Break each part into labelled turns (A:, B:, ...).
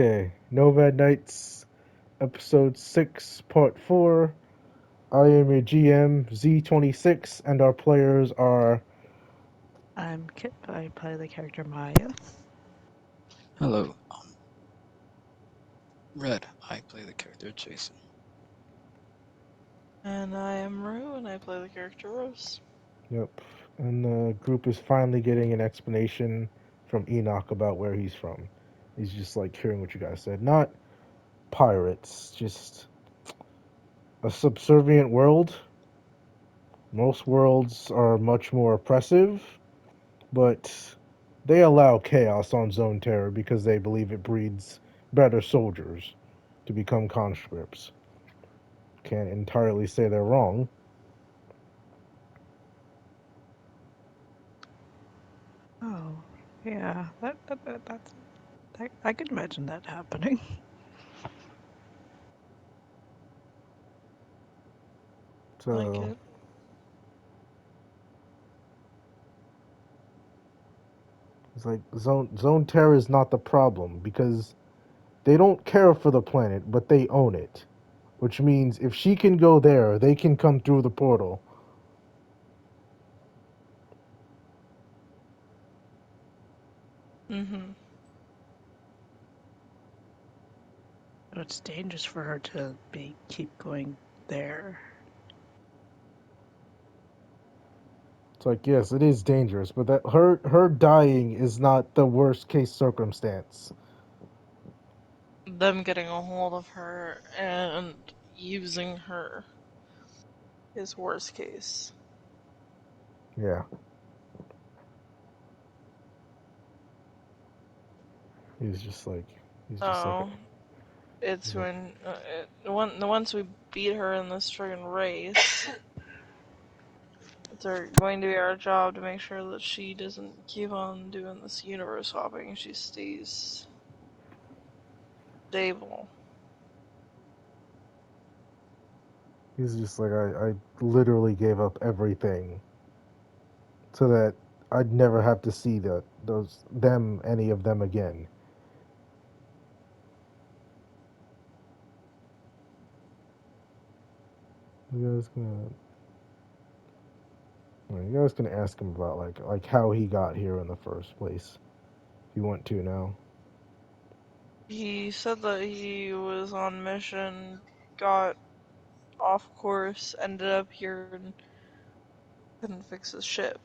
A: Okay, Nomad Knights Ep6 Pt4. I am your GM, Z26, and our players are.
B: I'm Kip. I play the character Maya.
C: Hello, Red. I play the character Jason.
D: And I am Rue, and I play the character Rose.
A: Yep. And the group is finally getting an explanation from Enoch about where he's from. He's just like hearing what you guys said. Not pirates, just a subservient world. Most worlds are much more oppressive, but they allow chaos on Zone Terror because they believe it breeds better soldiers to become conscripts. Can't entirely say they're wrong.
B: Oh, yeah. I could imagine that happening.
D: Like
A: So
D: it.
A: it's like Zone Terror is not the problem because they don't care for the planet, but they own it. Which means if she can go there, they can come through the portal.
D: Mm-hmm.
B: But it's dangerous for her to keep going there.
A: It's like yes, it is dangerous, but that her dying is not the worst case circumstance.
D: Them getting a hold of her and using her is worst case.
A: Yeah, he's just like he's just like
D: Oh, it's
A: he's like
D: when once we beat her in this friggin' race, it's going to be our job to make sure that she doesn't keep on doing this universe hopping. She stays stable.
A: he's just like I literally gave up everything so that I'd never have to see any of them again. You guys gonna you guys can ask him about like how he got here in the first place if you want to now.
D: He said that he was on mission, got off course, ended up here, and couldn't fix his ship.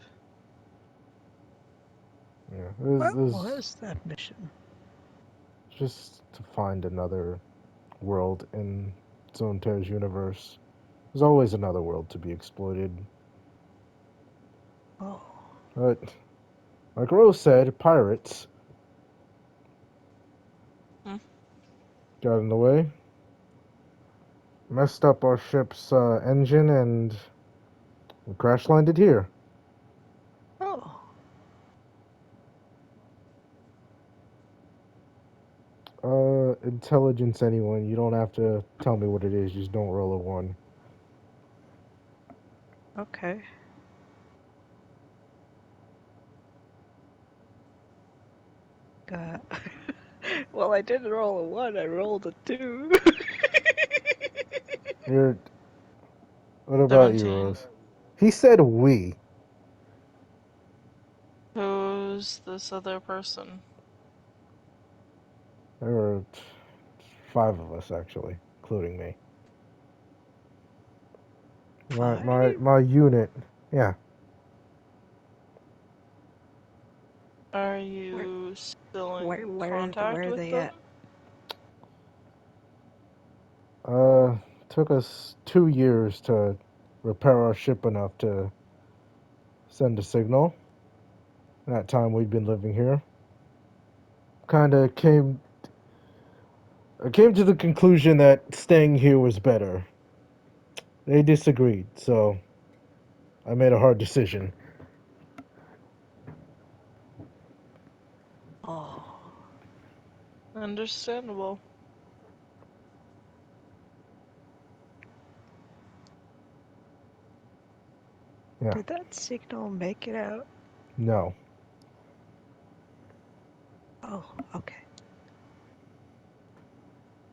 A: Yeah,
B: What
A: there's
B: was that mission?
A: just to find another world in Zone Terra's universe. There's always another world to be exploited.
B: Oh,
A: But like Rose said, pirates
D: Hmm.
A: got in the way, messed up our ship's engine, and we crash landed here.
B: oh.
A: Intelligence, anyone. You don't have to tell me what it is. Just don't roll a one.
B: Okay. Uh, well, I didn't roll a 1. I rolled a 2.
A: You're. What about you,
D: 17.
A: Rose? He said we.
D: Who's this other person?
A: There were five of us actually, including me. My
B: 5?
A: my my unit. Yeah.
D: Are
B: Where,
D: you still in
B: where
D: contact
B: are
D: with
B: they
D: them?
B: at?
A: Uh, took us 2 years to repair our ship enough to send a signal. That time we'd been living here. Kinda came. I came to the conclusion that staying here was better. They disagreed, so I made a hard decision.
B: Oh.
D: Understandable.
A: Yeah.
B: Did that signal make it out?
A: No.
B: Oh, okay.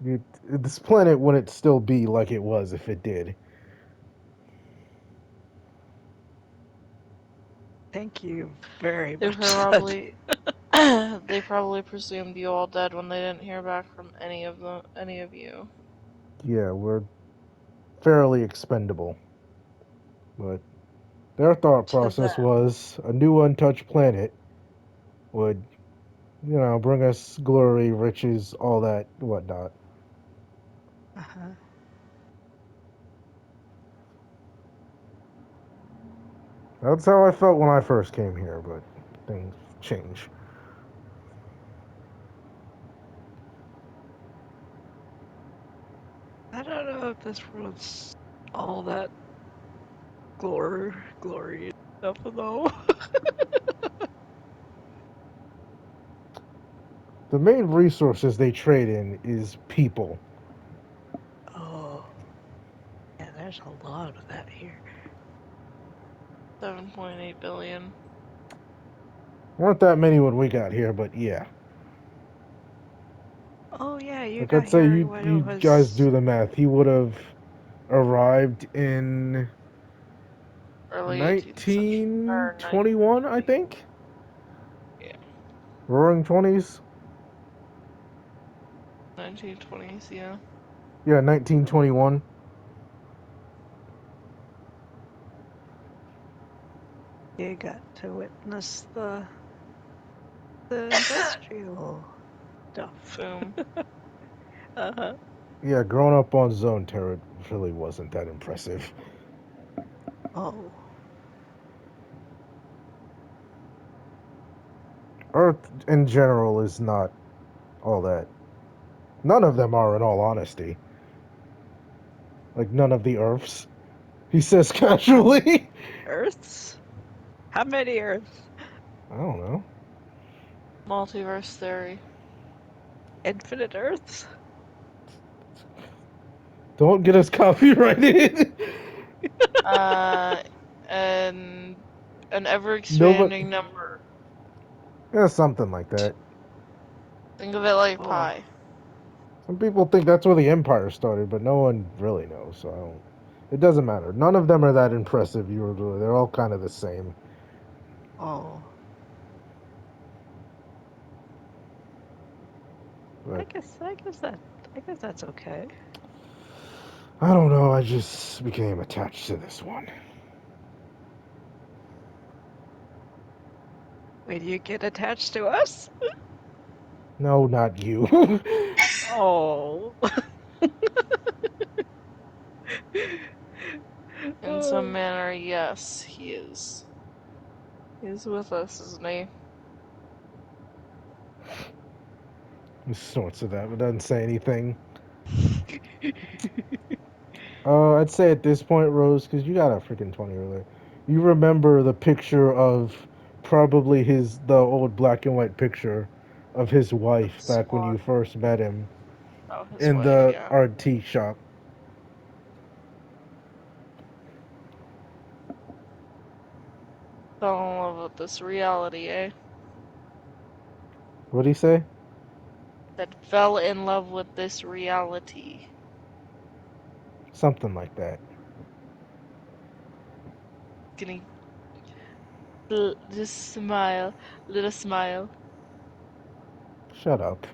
A: This planet wouldn't still be like it was if it did.
B: Thank you very
D: They
B: much.
D: probably they probably presumed you all dead when they didn't hear back from any of you.
A: Yeah, we're fairly expendable. But their thought
D: To
A: process
D: them.
A: was a new untouched planet would, bring us glory, riches, all that, whatnot.
B: Uh-huh.
A: That's how I felt when I first came here, but things change.
B: I don't know if this world's all that glory stuff though.
A: The main resources they trade in is people.
B: Oh, yeah, there's a lot of that here.
D: 7.8 billion.
A: Weren't that many when we got here, but yeah.
B: Oh yeah, you
A: Like
B: got
A: I'd say
B: here
A: you
B: when it
A: you guys
B: was.
A: do the math. He would have arrived in
D: Early 18th century. Or
A: 1921, I think.
D: yeah,
A: Roaring 20s.
D: 1920s, yeah.
A: Yeah, 1921.
B: You got to witness the industrial stuff.
D: Boom.
B: Uh-huh.
A: Yeah, growing up on Zone Terror really wasn't that impressive.
B: Oh,
A: Earth in general is not all that. None of them are, in all honesty. Like none of the Earths. He says casually.
B: Earths? How many Earths?
A: I don't know.
D: Multiverse theory.
B: Infinite Earths?
A: Don't get us copyrighted.
D: Uh, and an ever
A: No, but
D: expanding number.
A: yeah, something like that.
D: Think of it like
B: Oh,
D: pi.
A: Some people think that's where the Empire started, but no one really knows. So I don't. It doesn't matter. None of them are that impressive. They're all kind of the same.
B: oh.
A: But
B: I guess that's okay.
A: I don't know. I just became attached to this one.
B: Wait, do you get attached to us?
A: No, not you.
B: Oh.
D: In some
B: Oh.
D: manner, yes, he is. He's with us, isn't he?
A: He snorts at that, but doesn't say anything. I'd say at this point, Rose, because you got a freaking 20 earlier. You remember the picture of probably the old black and white picture of his
D: The
A: wife back when
D: squad.
A: you first met him
D: Oh, his
A: in
D: wife,
A: the
D: yeah.
A: RT shop.
D: Fell in love with this reality, eh?
A: What'd he say?
D: That fell in love with this reality.
A: Something like that.
D: Gonna just smile, little smile.
A: Shut up.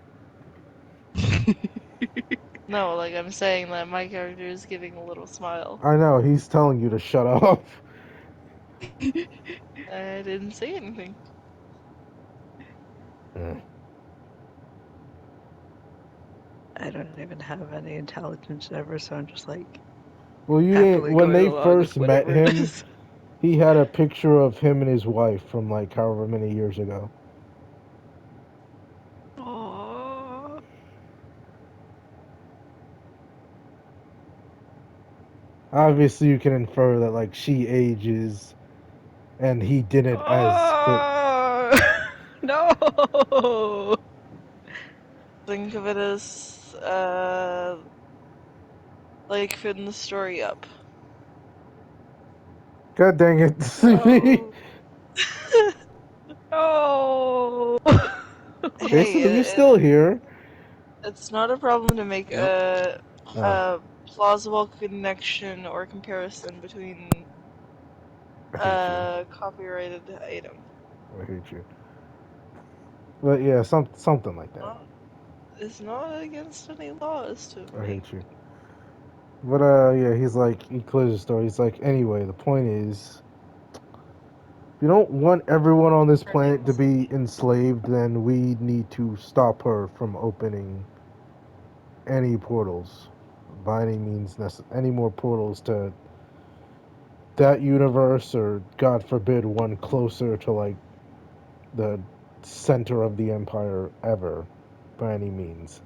D: No, like I'm saying that my character is giving a little smile.
A: I know, he's telling you to shut up.
D: I didn't say anything.
A: Mm.
B: I don't even have any intelligence ever, so I'm just like
A: Well, you ain't.
B: happily
A: When
B: going
A: they
B: along with
A: first met
B: whatever it
A: him,
B: is.
A: he had a picture of him and his wife from like however many years ago.
B: Oh.
A: Obviously, you can infer that like she ages and he didn't as quick.
B: Oh. No.
D: Think of it as, like fitting the story up.
A: God dang it, Scifi.
B: No. No.
D: Hey,
A: Jason, are you still here?
D: It's not a problem to make
C: Yep.
D: a plausible connection or comparison between
A: I hate you.
D: a copyrighted item.
A: I hate you. But yeah, something like that.
D: It's not against any laws to
A: I
D: make.
A: hate you. But yeah, he's like, he clears the story. He's like, anyway, the point is, if you don't want everyone on this planet to be enslaved, then we need to stop her from opening any portals, by any means, any more portals to that universe, or God forbid, one closer to like the center of the empire ever, by any means.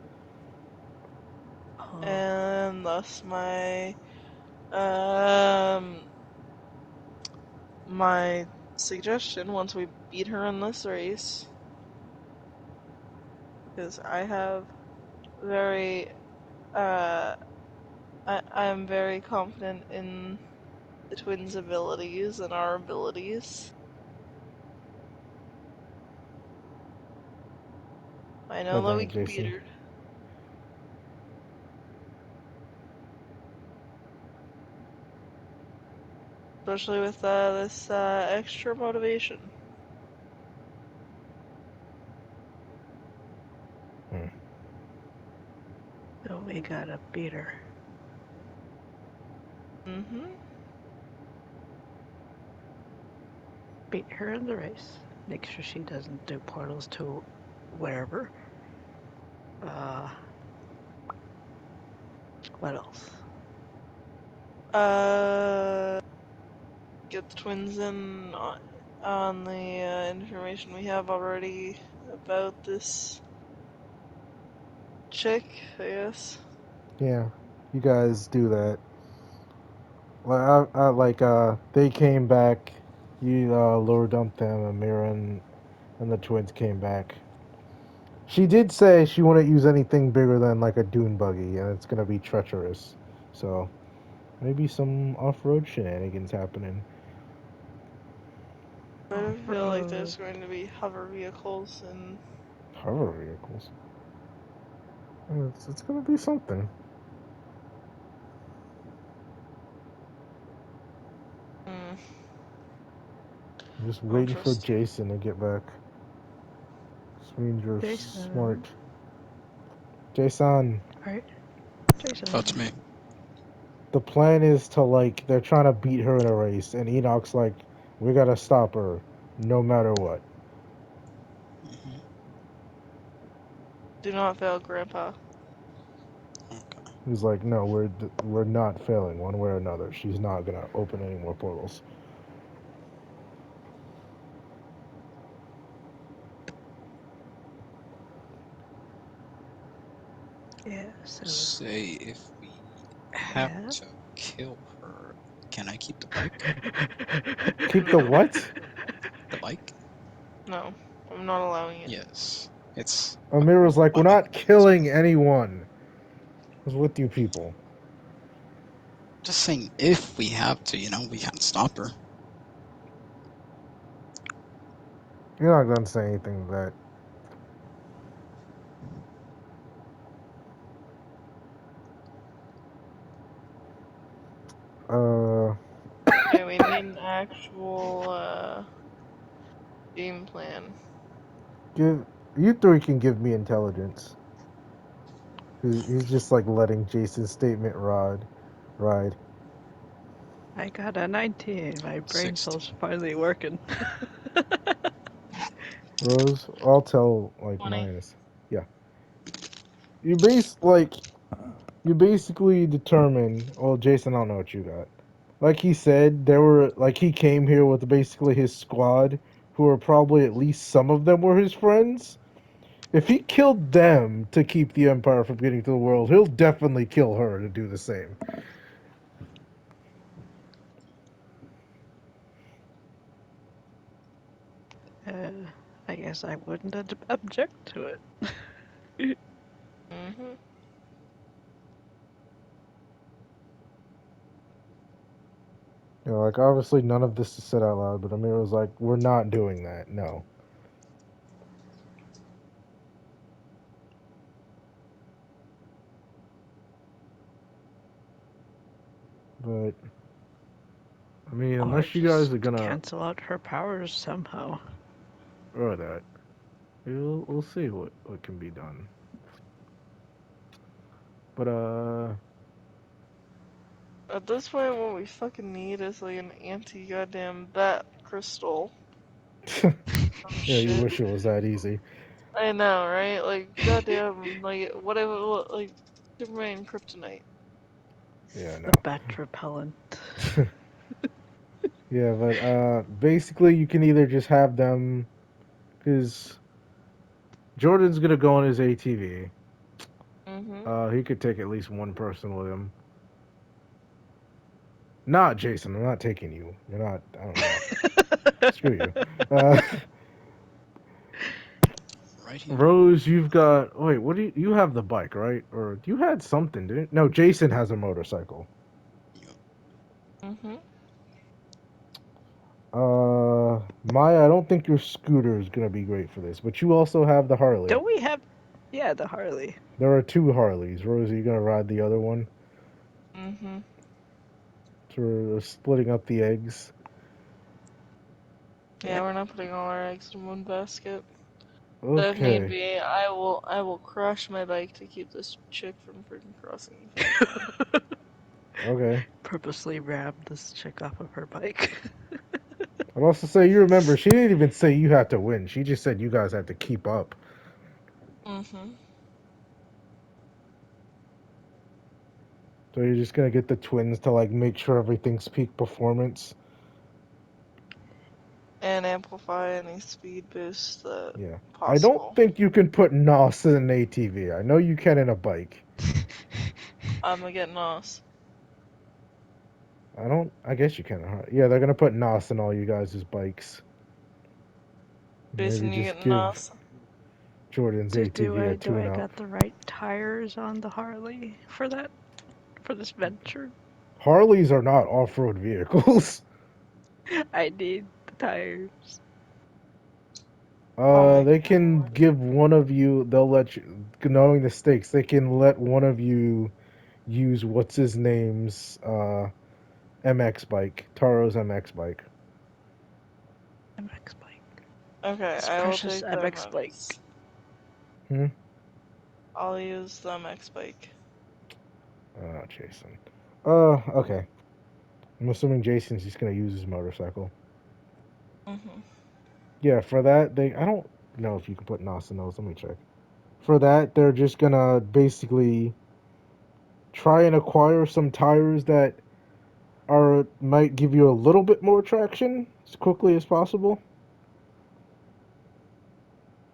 D: And thus um my suggestion, once we beat her in this race, because I have very I am very confident in the twins' abilities and our abilities. I know
A: God
D: that
A: dang
D: we
A: it,
D: can beat
A: Jason.
D: her. Especially with this extra motivation.
B: So we gotta beat her.
D: Mm-hmm.
B: Beat her in the race. Make sure she doesn't do portals to wherever. What else?
D: Get the twins in on the information we have already about this chick, I guess.
A: Yeah, you guys do that. They came back. You lower dumped them, and Mirren and the twins came back. She did say she wouldn't use anything bigger than like a dune buggy, and it's gonna be treacherous. So maybe some off-road shenanigans happening.
D: But I feel like
B: Off-road.
D: there's going to be hover vehicles and
A: Hover vehicles. It's gonna be something.
D: hmm,
A: I'm just
D: don't
A: waiting for
D: trust.
A: Jason to get back. This means you're
B: Jason.
A: smart. Jason,
B: Right? Jason.
C: That's me.
A: the plan is to like they're trying to beat her in a race, and Enoch's like, we gotta stop her, no matter what.
C: Hmm.
D: Do not fail, Grandpa.
C: Okay.
A: He's like, no, we're not failing one way or another. She's not gonna open any more portals.
B: Yeah, so.
C: Say if we have
B: Yeah.
C: to kill her, can I keep the bike?
A: Keep the
D: No,
A: what?
C: The bike?
D: no, I'm not allowing it.
C: Yes. It's
A: Amira's like, we're
C: one of
A: not
C: the best.
A: killing anyone. What's with you people?
C: Just saying, if we have to, we can't stop her.
A: You're not gonna say anything to that.
D: Yeah, we need an actual game plan.
A: Give you three can give me intelligence. He's just like letting Jason's statement ride.
B: I got a 19. My brain
C: 60.
B: cell's finally working.
A: Rose, I'll tell like
D: 20.
A: mine is. Yeah. You base like you basically determine. Well, Jason, I don't know what you got. Like he said, there were like he came here with basically his squad, who were probably at least some of them were his friends. If he killed them to keep the Empire from getting to the world, he'll definitely kill her to do the same.
B: I guess I wouldn't object to it.
D: Mm-hmm.
A: You know, like obviously none of this is said out loud, but Amir was like, "We're not doing that. No." But I mean,
B: Or
A: unless you guys
B: just
A: are gonna
B: cancel out her powers somehow.
A: or that, we'll see what can be done. But
D: At this point, what we fucking need is like an anti-goddamn bat crystal. Some
A: yeah, you
D: shit.
A: wish it was that easy.
D: I know, right? Like, goddamn, like, whatever, like, Superman kryptonite.
A: Yeah,
B: The
A: no.
B: bat repellent.
A: Yeah, but basically you can either just have them because Jordan's gonna go on his ATV.
D: Mm-hmm.
A: He could take at least one person with him. Not Jason. I'm not taking you. You're not. I don't know. Screw you. Uh,
C: Right here.
A: Rose, you've got. Wait, what do you have the bike, right? Or you had something, didn't? No, Jason has a motorcycle.
C: Yup.
D: Mm-hmm.
A: Maya, I don't think your scooter is gonna be great for this, but you also have the Harley.
B: Don't we have? Yeah, the Harley.
A: There are two Harleys. Rose, are you gonna ride the other one?
D: Mm-hmm.
A: So we're splitting up the eggs.
D: Yeah,
B: Yep.
D: we're not putting all our eggs in one basket. But if need
A: Okay.
D: be, I will crash my bike to keep this chick from freaking crossing the finish line.
A: Okay.
B: Purposely rammed this chick off of her bike.
A: I'd also say you remember she didn't even say you had to win. She just said you guys had to keep up.
D: Mm-hmm.
A: So you're just gonna get the twins to like make sure everything's peak performance.
D: And amplify any speed boost that
A: Yeah. I don't
D: possible.
A: think you can put NOS in an ATV. I know you can in a bike.
D: I'm gonna get NOS.
A: I don't. I guess you can. Yeah, they're gonna put NOS in all you guys' bikes. Maybe
D: Jason, you
A: just
D: get
A: give
D: NOS?
A: Jordan's
B: Do
A: ATV a
B: I
A: tune-up.
B: got the right tires on the Harley for that for this venture?
A: Harleys are not off-road vehicles.
B: I need the tires.
D: I'll make
A: They
D: them
A: can
D: more.
A: give one of you. They'll let you, knowing the stakes. They can let one of you use what's his name's MX bike, Taro's MX bike.
B: MX bike.
D: Okay,
B: This
D: I will
B: precious
D: take the
B: MX
D: MX.
B: bike.
A: Hmm.
D: I'll use the MX bike.
A: Jason. Okay. I'm assuming Jason's just gonna use his motorcycle.
D: Mm-hmm.
A: Yeah, for that they. I don't know if you can put NOS in those. Let me check. For that, they're just gonna basically try and acquire some tires that are might give you a little bit more traction as quickly as possible.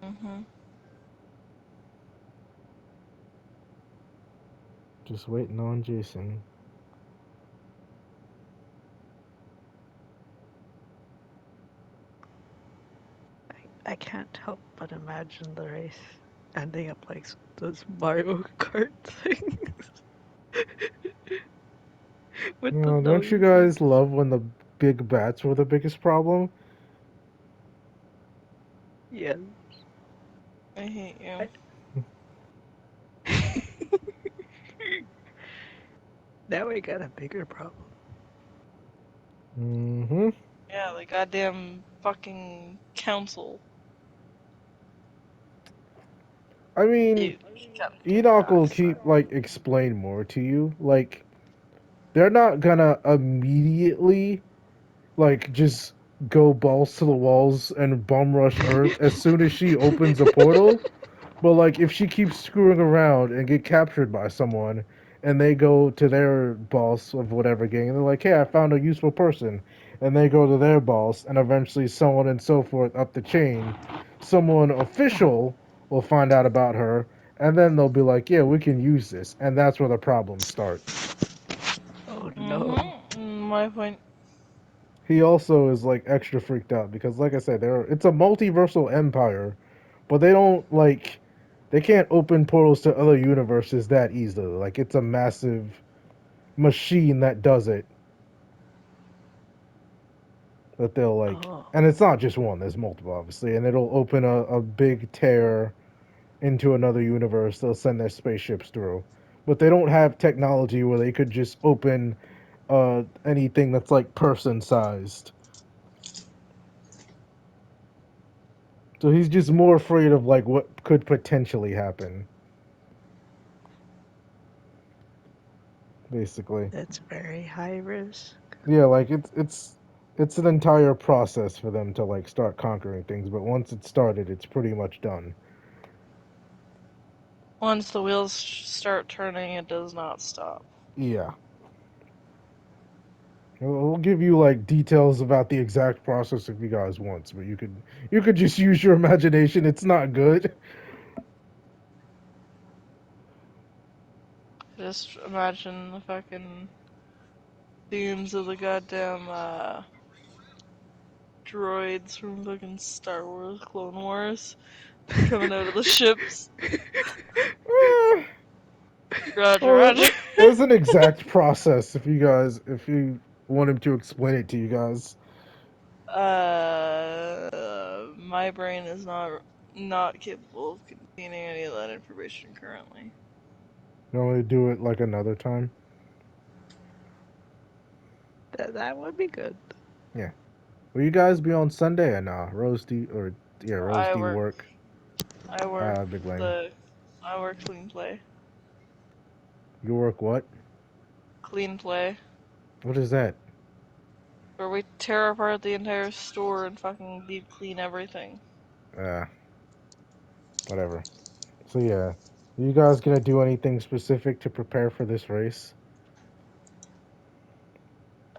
D: Mm-hmm.
A: Just waiting on Jason.
B: I can't help but imagine the race ending up like those Mario Kart things with
A: You
B: the
A: know, don't you
B: noises.
A: guys love when the big bats were the biggest problem?
B: Yeah.
D: I hate you.
B: I- now I got a bigger problem.
A: Mm-hmm.
D: Yeah, the goddamn fucking council.
A: I mean,
D: You gotta get
A: Enoch will
D: doxxed.
A: keep like explain more to you. Like they're not gonna immediately like just go balls to the walls and bum rush Earth as soon as she opens a portal. But like if she keeps screwing around and get captured by someone and they go to their boss of whatever gang and they're like, "Hey, I found a useful person." And they go to their boss and eventually so on and so forth up the chain, someone
B: Oh,
A: official will find out about her and then they'll be like, "Yeah, we can use this." And that's where the problems start.
B: oh no.
D: Mm-hmm. My point.
A: He also is like extra freaked out because like I said, it's a multiversal empire, but they don't like they can't open portals to other universes that easily. Like it's a massive machine that does it that they'll like
B: Oh.
A: and it's not just one, there's multiple obviously, and it'll open a big tear into another universe. They'll send their spaceships through. But they don't have technology where they could just open anything that's like person sized. So he's just more afraid of like what could potentially happen, basically.
B: That's very high risk.
A: Yeah, like it's an entire process for them to like start conquering things, but once it's started, it's pretty much done.
D: Once the wheels start turning, it does not stop.
A: Yeah. We'll give you like details about the exact process if you guys want, but you could just use your imagination. It's not good.
D: Just imagine the fucking themes of the goddamn droids from fucking Star Wars Clone Wars coming out of the ships.
A: Eh,
D: Roger,
A: oh,
D: roger.
A: there's an exact process if you want him to explain it to you guys.
D: My brain is not capable of containing any of that information currently.
A: You want me to do it like another time?
B: That would be good.
A: Yeah. Will you guys be on Sunday or nah? Rose
D: I
A: do
D: work.
A: work.
D: I work
A: Big lame.
D: the. I work clean play.
A: You work what?
D: Clean play.
A: What is that?
D: Where we tear apart the entire store and fucking deep clean everything.
A: Uh, Whatever. So yeah, are you guys gonna do anything specific to prepare for this race?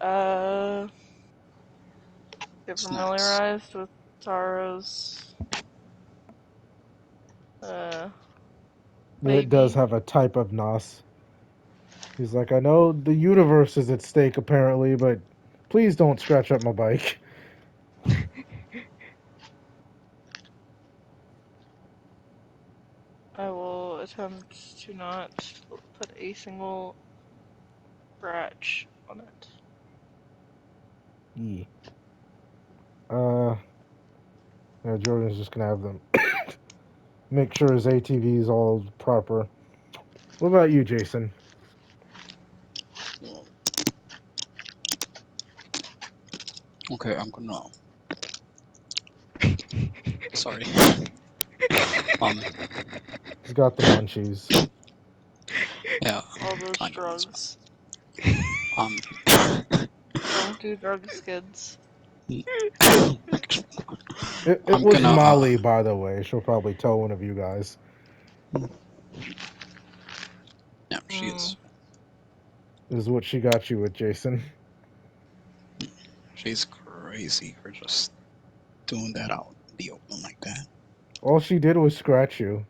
D: Uh, get
C: Snacks.
D: familiarized with Taro's. Uh,
A: It does
D: baby.
A: have a type of nos. He's like, I know the universe is at stake apparently, but please don't scratch up my bike.
D: I will attempt to not put a single scratch on it.
A: Yeah. Uh, yeah, Jordan's just gonna have them make sure his ATV is all proper. What about you, Jason?
C: Well, okay, I'm gonna. Sorry. Um.
A: He's got the munchies.
C: Yeah.
D: All those
C: I know it's
D: drugs.
C: fine.
D: Don't do drugs, kids.
A: It
C: I'm
A: was
C: gonna.
A: Molly, by the way. She'll probably tell one of you guys.
C: Yeah, she
D: Hmm.
C: is.
A: This is what she got you with, Jason.
C: She's crazy for just doing that out in the open like that.
A: All she did was scratch you.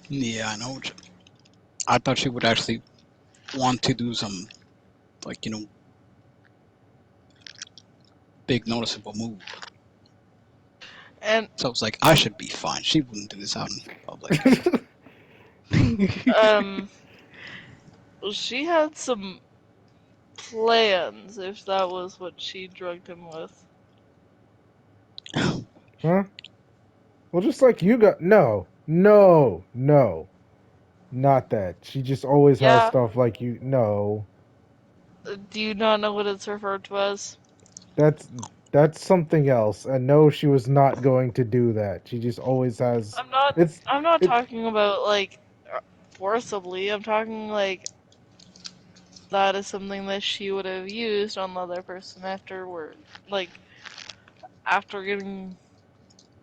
C: Yeah, I know. I thought she would actually want to do some, like, big noticeable move.
D: And
C: So I was like, I should be fine. She wouldn't do this out in public.
D: um, she had some plans if that was what she drugged him with.
A: Huh? Well, just like you got. No. No. No. Not that. She just always has
D: Yeah.
A: stuff like you. No.
D: Do you not know what it's referred to as?
A: That's that's something else. And no, she was not going to do that. She just always has.
D: I'm not.
A: It's
D: I'm not
A: it.
D: talking about like forcibly. I'm talking like that is something that she would have used on the other person afterward, like after getting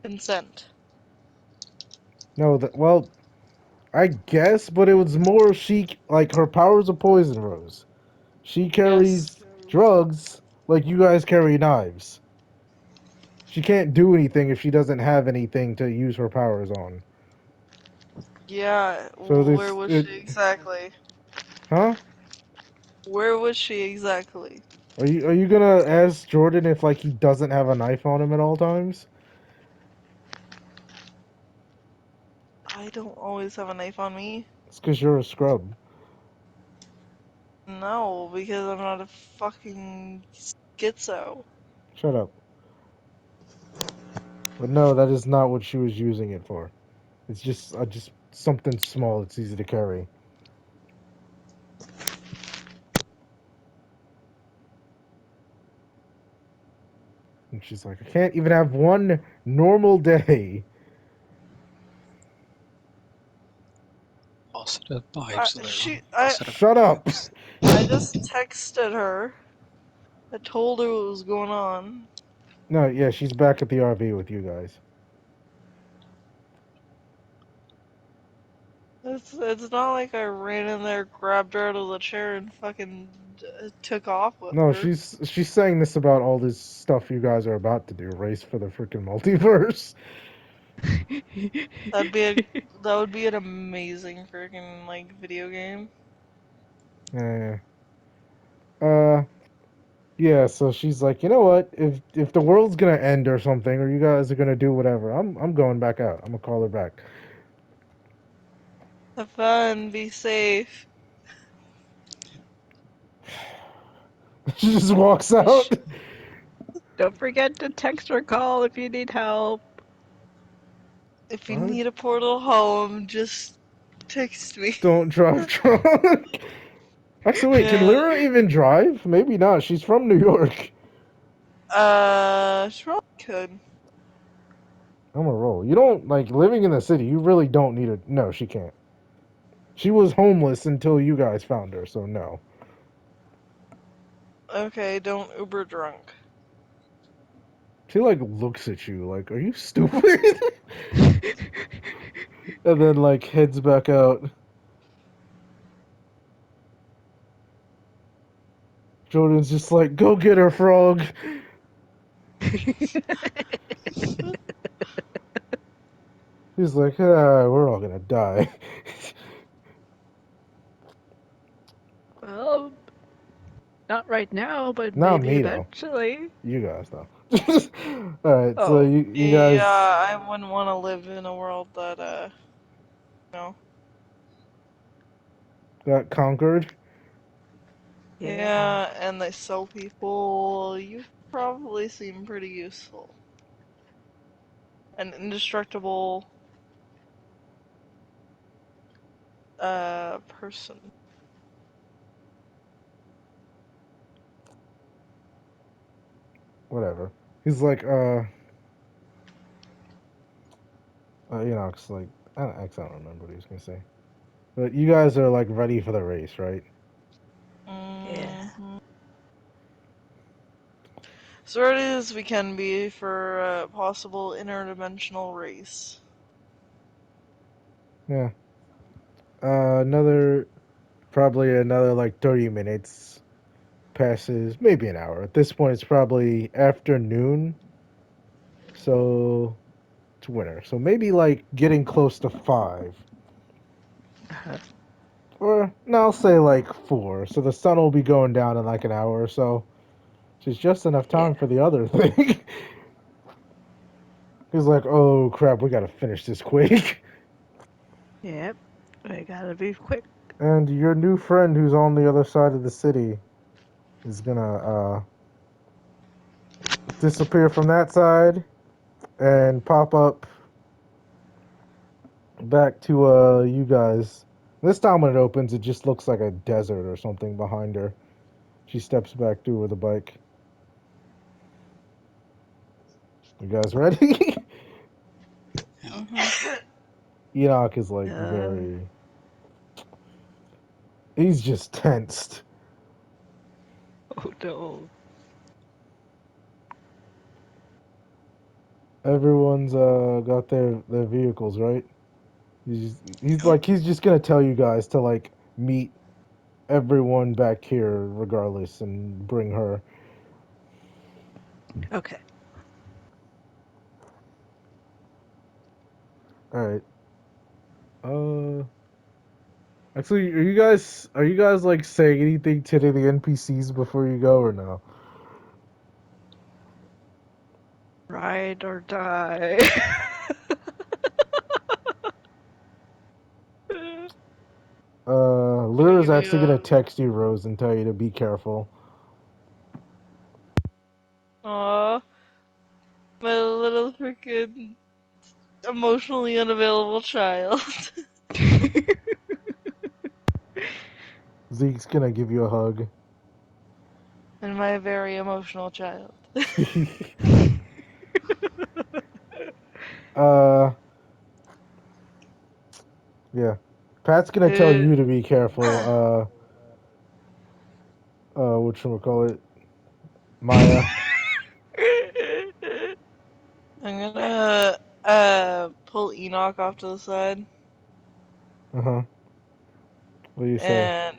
D: consent.
A: No. That well. I guess, but it was more she like her powers of poison rose. She
D: Yes.
A: carries drugs like you guys carry knives. She can't do anything if she doesn't have anything to use her powers on.
D: Yeah.
A: So
D: Where
A: this
D: was
A: it,
D: she exactly?
A: huh?
D: Where was she exactly?
A: Are you gonna ask Jordan if like he doesn't have a knife on him at all times?
D: I don't always have a knife on me.
A: It's because you're a scrub.
D: No, because I'm not a fucking schizo.
A: Shut up. But no, that is not what she was using it for. It's just something small. It's easy to carry. And she's like, I can't even have one normal day.
C: Positive vibes, Lyra.
D: She,
C: Positive
A: Shut up.
C: vibes.
D: I just texted her. I told her what was going on.
A: No, yeah, she's back at the RV with you guys.
D: It's not like I ran in there, grabbed her out of the chair, and fucking took off with
A: No,
D: her.
A: she's saying this about all this stuff you guys are about to do. Race for the freaking multiverse.
D: That'd be a that would be an amazing freaking like video game.
A: Yeah. Yeah, so she's like, you know what? If the world's gonna end or something, or you guys are gonna do whatever, I'm going back out. I'm gonna call her back.
D: Have fun, be safe.
A: She just walks out.
B: Don't forget to text or call if you need help.
D: If you
A: What?
D: need a portal home, just text me.
A: Don't drive drunk. Actually, wait, can
D: Yeah.
A: Lyra even drive? Maybe not. She's from New York.
D: She probably could.
A: I'm a roll. You don't like living in the city. You really don't need a. No, she can't. She was homeless until you guys found her, so no.
D: Okay, don't Uber drunk.
A: She like looks at you like, "Are you stupid?" And then like heads back out. Jordan's just like, "Go get her, frog." He's like, we're all gonna die.
B: Well, not right now, but
A: Not
B: maybe
A: me though.
B: eventually.
A: You guys though. Alright, so
B: Oh,
A: you
D: Yeah,
A: guys
D: I wouldn't want to live in a world that, no.
A: got conquered.
B: yeah.
D: Yeah, and they sell people. You probably seem pretty useful. An indestructible, person.
A: Whatever. He's like, you know, it's like, I don't remember what he was gonna say. But you guys are like ready for the race, right?
B: Yeah.
D: Hmm. So ready as we can be for a possible interdimensional race.
A: Yeah. Probably another like 30 minutes passes, maybe an hour. At this point, it's probably afternoon, so it's winter. So maybe like getting close to 5.
B: Uh,
A: Or, no, I'll say like 4. So the sun will be going down in like an hour or so. Which is just enough
B: yeah.
A: time for the other thing. He's like, oh crap, we gotta finish this quick.
B: Yep. I gotta be quick.
A: And your new friend who's on the other side of the city is gonna disappear from that side and pop up back to you guys. This time when it opens, it just looks like a desert or something behind her. She steps back through with a bike. You guys ready?
C: Yeah.
D: Hmm.
A: Enoch is like
B: Uh,
A: very. He's just tensed.
B: oh no.
A: Everyone's got their vehicles, right?
C: Yep.
A: He's just gonna tell you guys to like meet everyone back here regardless and bring her.
B: Okay.
A: All right. Uh, actually, are you guys like saying anything to the NPCs before you go or no?
B: Ride or die.
D: Gonna
A: Lyra's
D: give you
A: actually gonna
D: a,
A: text you, Rose, and tell you to be careful.
D: aw, my little freaking emotionally unavailable child.
A: Zeke's gonna give you a hug.
D: And my very emotional child.
A: Yeah. Pat's gonna tell you to be careful. Whatchamacallit? Maya.
D: I'm gonna pull Enoch off to the side,
A: Uh huh. What do you say?
D: and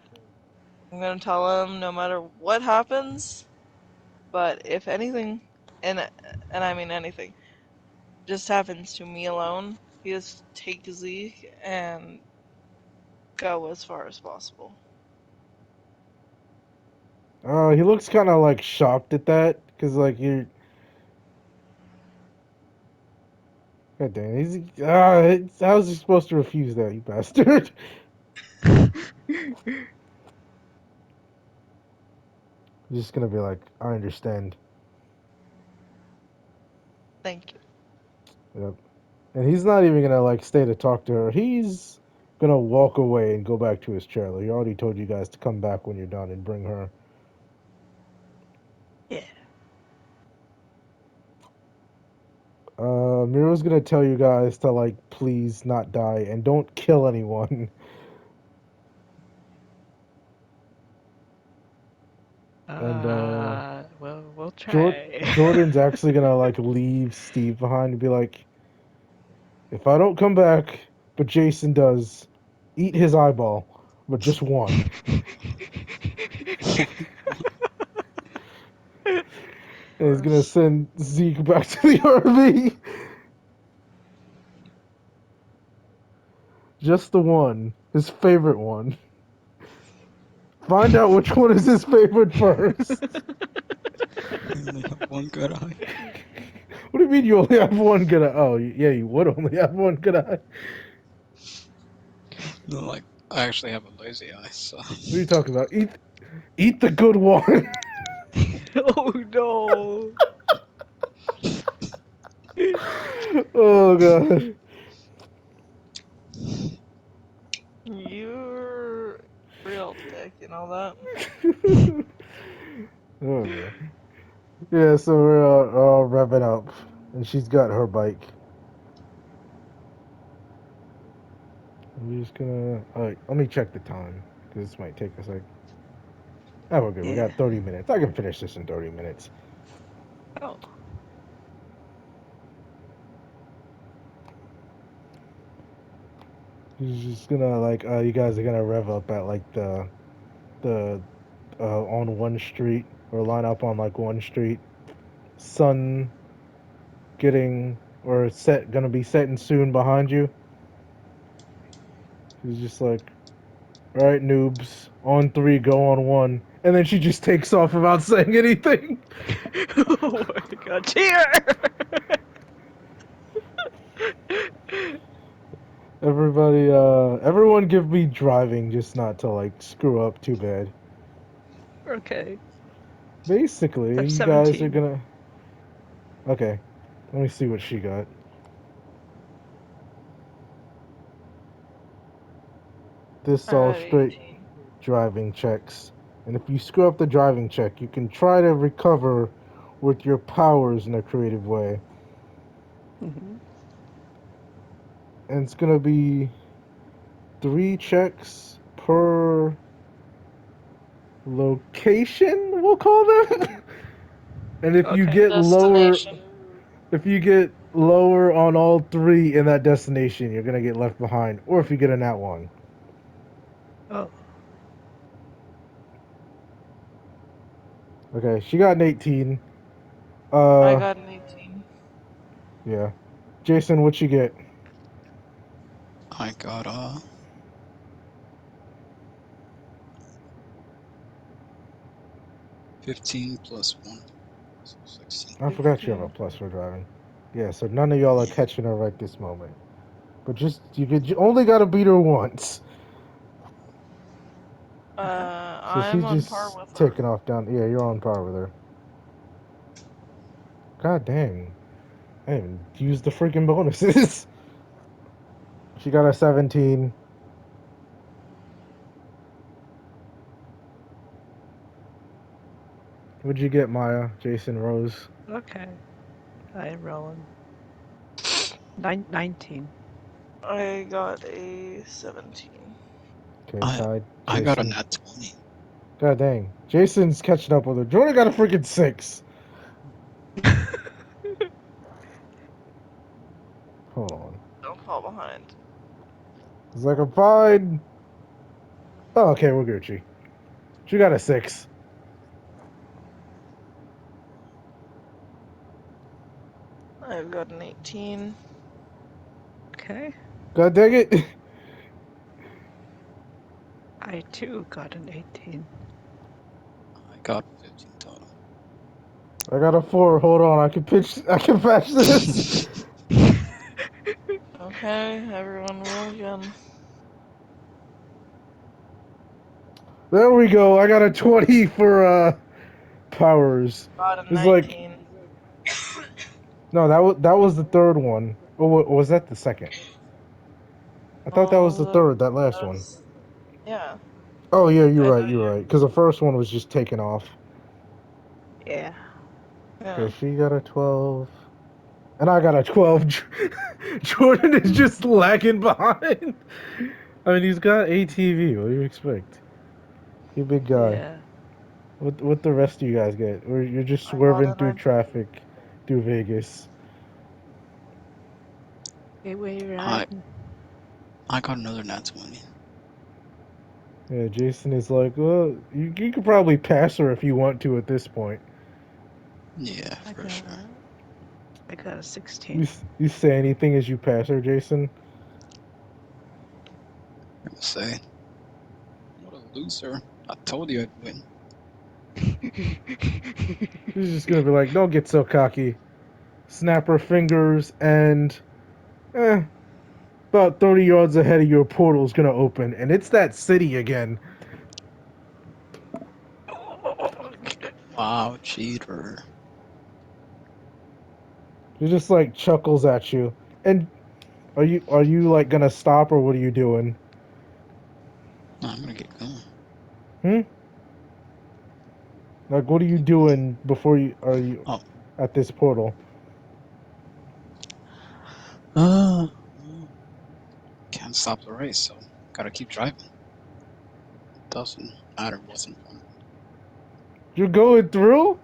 D: I'm gonna tell him no matter what happens, but if anything, and I mean anything, just happens to me alone, he just take Zeke and go as far as possible.
A: He looks kind of like shocked at that, cause like you're. God damn, how's he supposed to refuse that, you bastard? He's just gonna be like, I understand.
D: Thank you.
A: Yep. And he's not even gonna like stay to talk to her. He's gonna walk away and go back to his chair. Like, he already told you guys to come back when you're done and bring her.
B: Yeah.
A: Miro's gonna tell you guys to like please not die and don't kill anyone. And
B: Well, we'll try.
A: Jordan's actually gonna like leave Steve behind and be like, if I don't come back, but Jason does, eat his eyeball, but just one. And he's gonna
B: course.
A: send Zeke back to the RV. Just the one, his favorite one. Find out which one is his favorite first.
C: I only have one good eye.
A: What do you mean you only have one good eye? Oh, yeah, you would only have one good eye.
C: No, like I actually have a lazy eye, so
A: What are you talking about? Eat the good one.
B: Oh no.
A: Oh god.
D: You're real dick, you know that?
A: Oh god. Yeah, so we're all revving up, and she's got her bike. We're just gonna. Alright, let me check the time, because this might take us like. Oh, we're good. We
B: Yeah.
A: got 30 minutes. I can finish this in 30 minutes.
B: Oh.
A: He's just gonna like. You guys are gonna rev up at like the on one street, or line up on like one street. Sun getting or gonna be setting soon behind you. He's just like, all right, noobs, on three, go on one, and then she just takes off without saying anything.
B: Oh my god. Cheer!
A: Everyone give me driving, just not to like screw up too bad.
B: Okay.
A: Basically,
B: That's
A: you guys are
B: 17.
A: gonna. Okay, let me see what she got. This
D: I
A: all
D: got
A: straight
D: 18.
A: driving checks, and if you screw up the driving check, you can try to recover with your powers in a creative way.
B: Hmm.
A: And it's gonna be 3 checks per location, we'll call them. And
B: Okay.
D: Destination.
A: if you get lower on all three in that destination, you're gonna get left behind. Or if you get a nat one.
B: Oh.
A: Okay, she got an 18.
D: I
A: Uh,
D: got an 18.
A: yeah. Jason, what you get?
C: I got 15 plus 1, so 16.
A: I forgot you have a
B: 16.
A: plus for driving. Yeah, so none of y'all are
C: Yeah.
A: catching her right this moment. But just you only gotta beat her once.
B: Okay.
A: So
D: I'm
A: she's
D: on par
A: just
D: with her.
A: taking off down. Yeah, you're on par with her. God dang. I didn't even use the freaking bonuses. She got a 17. What'd you get, Maya? Jason Rose?
B: Okay. I am rolling. 19.
D: I got a 17.
A: Okay,
C: I
A: tied.
C: I got a
A: Jason.
C: nat 20.
A: God dang. Jason's catching up with her. Jordan got a freaking 6. Hold on.
D: Don't fall behind.
A: It's like, I'm fine. Oh, okay, we're Gucci. She got a 6.
D: I've got an 18.
B: Okay.
A: God dang it.
B: I too got an 18.
C: I got 15 total.
A: I got a 4. Hold on. I can patch this.
D: Okay, everyone roll again.
A: There we go. I got a 20 for powers.
D: Got a
A: It's like,
D: 19.
A: no, that was the third one. Or was that the second? I thought that was the
D: Oh,
A: third, that last one.
D: that's, yeah.
A: Oh, yeah, you're
D: I
A: right,
D: thought
A: you're right. Because the first one was just taken off.
B: Yeah.
A: Okay,
D: Yeah.
A: she got a 12. And I got a 12. Jordan is just lagging behind. I mean, he's got ATV. What do you expect? You big guy.
B: Yeah.
A: What the rest of you guys get? Or you're just
D: I got
A: swerving
D: a
A: through
D: 19.
A: traffic through Vegas.
B: Hey, where you
C: I
B: riding?
C: I got another nat 20.
A: Yeah, Jason is like, well, you could probably pass her if you want to at this point.
C: Yeah,
B: I
C: for
B: got
C: sure.
B: I got a
A: You,
B: 16.
A: you say anything as you pass her, Jason?
C: I'm gonna say, what a loser. I told you I'd win.
A: She's just gonna be like, don't get so cocky. Snap her fingers and, eh, about 30 yards ahead of your portal's gonna open, and it's that city again.
C: Wow, cheater.
A: She just like chuckles at you. And are you like gonna stop or what are you doing?
C: No, I'm gonna get going.
A: Hmm? Like what are you
C: Keep going.
A: doing before you are you
C: Oh,
A: at this portal?
C: well, can't stop the race, so gotta keep driving. Doesn't matter what's in front of me.
A: You're going through?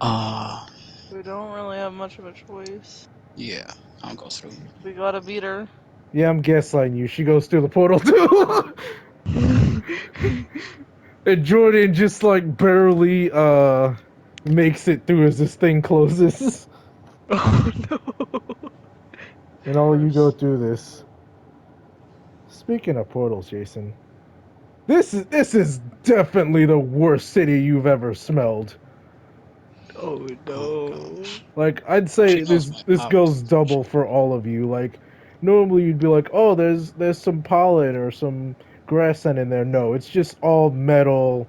C: Uh,
D: We don't really have much of a choice.
C: yeah, I'll go through.
D: We gotta beat her.
A: Yeah, I'm gaslighting you. She goes through the portal too. And Jordan just like barely makes it through as this thing closes.
B: Oh no.
A: And all you go
D: Worse.
A: through this. Speaking of portals, Jason, this is definitely the worst city you've ever smelled.
B: Oh
C: Oh
B: no.
C: gosh.
A: Like I'd
C: Well, she
A: say
C: knows
A: this
C: my
A: this
C: powers,
A: goes
C: so she
A: double for all of you. Like normally you'd be like, "Oh, there's some pollen or some grass scent in there." No, it's just all metal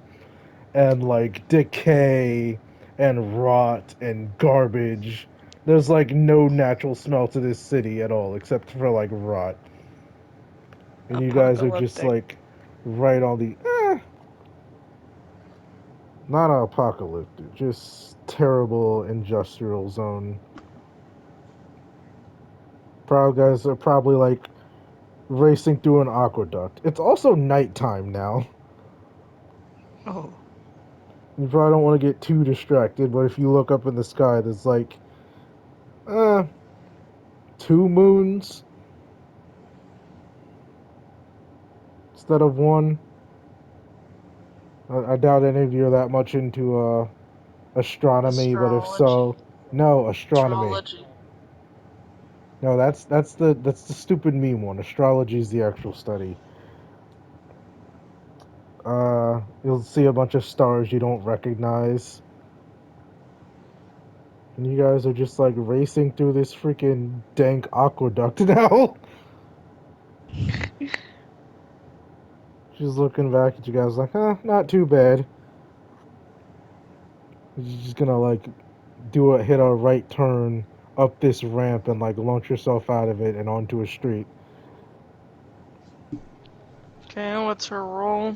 A: and like decay and rot and garbage. There's like no natural smell to this city at all except for like rot. And you guys are just
B: Apocalyptic.
A: like right on the not apocalyptic, just terrible industrial zone. Proud guys are probably like racing through an aqueduct. It's also nighttime now.
B: Oh.
A: You probably don't want to get too distracted, but if you look up in the sky, there's like uh two moons instead of one. I doubt any of you are that much into astronomy, but if so,
D: Astrology.
A: no astronomy.
D: Astrology.
A: No, that's the stupid meme one. Astrology is the actual study. You'll see a bunch of stars you don't recognize, and you guys are just like racing through this freaking dank aqueduct now. She's looking back at you guys like, not too bad. You're just gonna like hit a right turn up this ramp and like launch yourself out of it and onto a street.
D: Okay, what's her roll?